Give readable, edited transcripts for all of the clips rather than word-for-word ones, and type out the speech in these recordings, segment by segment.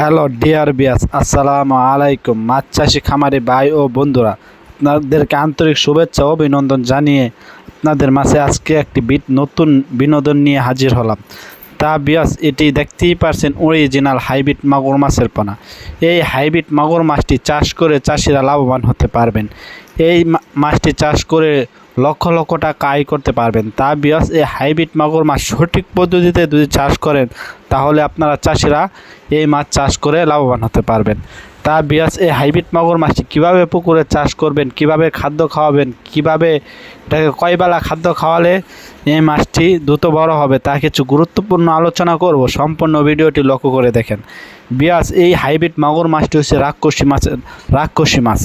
Hello dear বিয়াস, আসসালামু আলাইকুম। মাছ চাষি খামারি ভাই ও বন্ধুরা, আপনাদেরকে আন্তরিক শুভেচ্ছা ও অভিনন্দন জানিয়ে আপনাদের মাঝে আজকে একটি নতুন বিনোদন নিয়ে হাজির হলাম। তা বিয়াস, এটি দেখতেই পারছেন অরিজিনাল হাইব্রিড মাগুর মাছের পোনা। এই হাইব্রিড মাগুর মাছটি চাষ করে চাষিরা লাভবান হতে পারবেন। এই মাছটি চাষ করে লক্ষ লক্ষ টাকা আয় করতে পারবেন। তা বিয়াস, এই হাইব্রিড মাগুর মাছ সঠিক পদ্ধতিতে যদি চাষ করেন তাহলে আপনারা চাষিরা এই মাছ চাষ করে লাভবান হতে পারবেন। তা বিয়াস, এই হাইব্রিড মাগুর মাছটি কীভাবে পুকুরে চাষ করবেন, কিভাবে খাদ্য খাওয়াবেন, কিভাবে এটাকে কয়বেলা খাদ্য খাওয়ালে এই মাছটি দ্রুত বড় হবে তা কিছু গুরুত্বপূর্ণ আলোচনা করব। সম্পূর্ণ ভিডিওটি লক্ষ্য করে দেখেন। বিয়াস, এই হাইব্রিড মাগুর মাছটি হচ্ছে রাক্ষসী মাছ।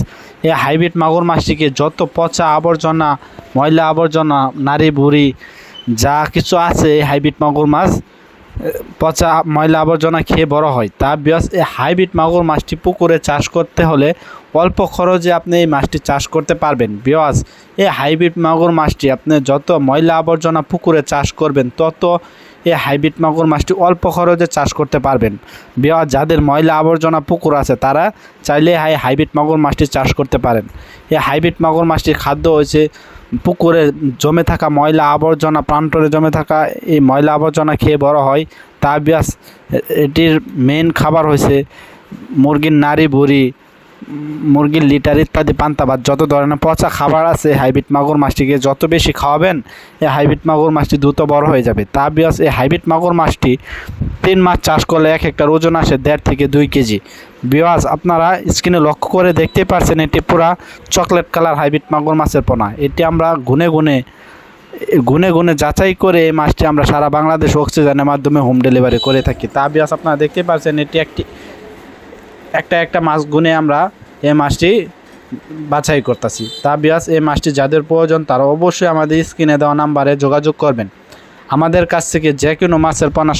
এই হাইব্রিড মাগুর মাছটিকে যত পচা আবর্জনা, ময়লা আবর্জনা, নাড়ি ভুড়ি যা কিছু আছে, এই হাইব্রিড মাগুর মাছ পচা ময়লা আবর্জনা খেয়ে বড় হয়। তা বিয়াস, এই হাইব্রিড মাগুর মাছটি পুকুরে চাষ করতে হলে অল্প খরচে আপনি এই মাছটি চাষ করতে পারবেন। বিয়াস, এই হাইব্রিড মাগুর মাছটি আপনি যত ময়লা আবর্জনা পুকুরে চাষ করবেন তত এই হাইব্রিড মাগুর মাছটি অল্প খরচে চাষ করতে পারবেন। বিয়াস, যাদের ময়লা আবর্জনা পুকুর আছে তারা চাইলে হাইব্রিড মাগুর মাছটি চাষ করতে পারেন। এই হাইব্রিড মাগুর মাছটির খাদ্য হয়েছে পুকুরে জমে থাকা ময়লা আবর্জনা, প্রান্তরে জমে থাকা এই ময়লা আবর্জনা খেয়ে বড় হয়। তা বিয়াস, এটির মেন খাবার হয়েছে মুরগির নাড়ি ভুড়ি, মুরগির লিটার ইত্যাদি পান্তা ভাত, যত ধরনের পচা খাবার আছে হাইব্রিড মাগুর মাছটিকে যত বেশি খাওয়াবেন এই হাইব্রিড মাগুর মাছটি দ্রুত বড় হয়ে যাবে। তা বিয়াস, এই হাইব্রিড মাগুর মাছটি 3 মাস চাষ করলে এক একটা ওজন আসে 1.5 থেকে 2 কেজি। বিয়াস, আপনারা স্ক্রিনে লক্ষ্য করে দেখতেই পারছেন এটি পুরা চকলেট কালার হাইব্রিড মাগুর মাছের পোনা। এটি আমরা গুনে গুনে যাচাই করে এই মাছটি আমরা সারা বাংলাদেশ অক্সিজেনের মাধ্যমে হোম ডেলিভারি করে থাকি। তা বিয়াস, আপনারা দেখতেই পারছেন এটি একটা মাছ গুনে আমরা এই মাছটি বাছাই করতেছি। তা বিয়াস, এই মাছটি যাদের প্রয়োজন তারা অবশ্যই আমাদের স্ক্রিনে দেওয়া নাম্বারে যোগাযোগ করবেন। আমাদের কাছ থেকে যে কোনো মাছের পোনা